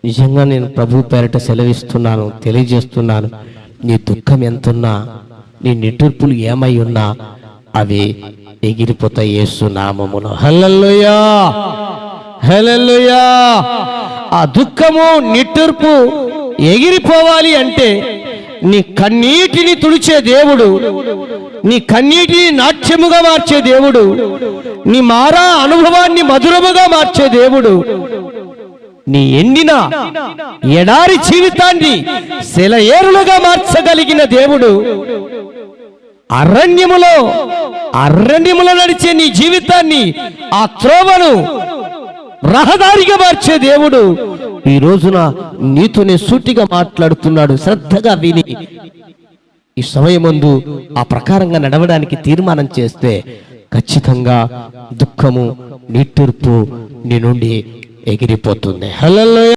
నిజంగా నేను ప్రభు పేరిట సెలవిస్తున్నాను, తెలియజేస్తున్నాను. నీ దుఃఖం ఎంతున్నా, నీ నిట్టూర్పులు ఏమై ఉన్నా అవి ఎగిరిపోతాయి యేసు నామములో. హల్లెలూయా, హల్లెలూయా. ఆ దుఃఖము నిట్టూర్పు ఎగిరిపోవాలి అంటే నీ కన్నీటిని తుడిచే దేవుడు, నీ కన్నీటిని నాట్యముగా మార్చే దేవుడు, నీ మారా అనుభవాన్ని మధురముగా మార్చే దేవుడు, నీ ఎండిన ఎడారి జీవితాన్ని సెలయేరులుగా మార్చగలిగిన దేవుడు, అరణ్యములో నడిచే నీ జీవితాన్ని, ఆ త్రోవను రహదారిగా మార్చే దేవుడు ఈ రోజున నీతోనే సూటిగా మాట్లాడుతున్నాడు. శ్రద్ధగా విని ఈ సమయమందు ఆ ప్రకారంగా నడవడానికి తీర్మానం చేస్తే ఖచ్చితంగా దుఃఖము, నిట్టూర్పు నీ నుండి ఎగిరిపోతుంది. హల్లెలూయా.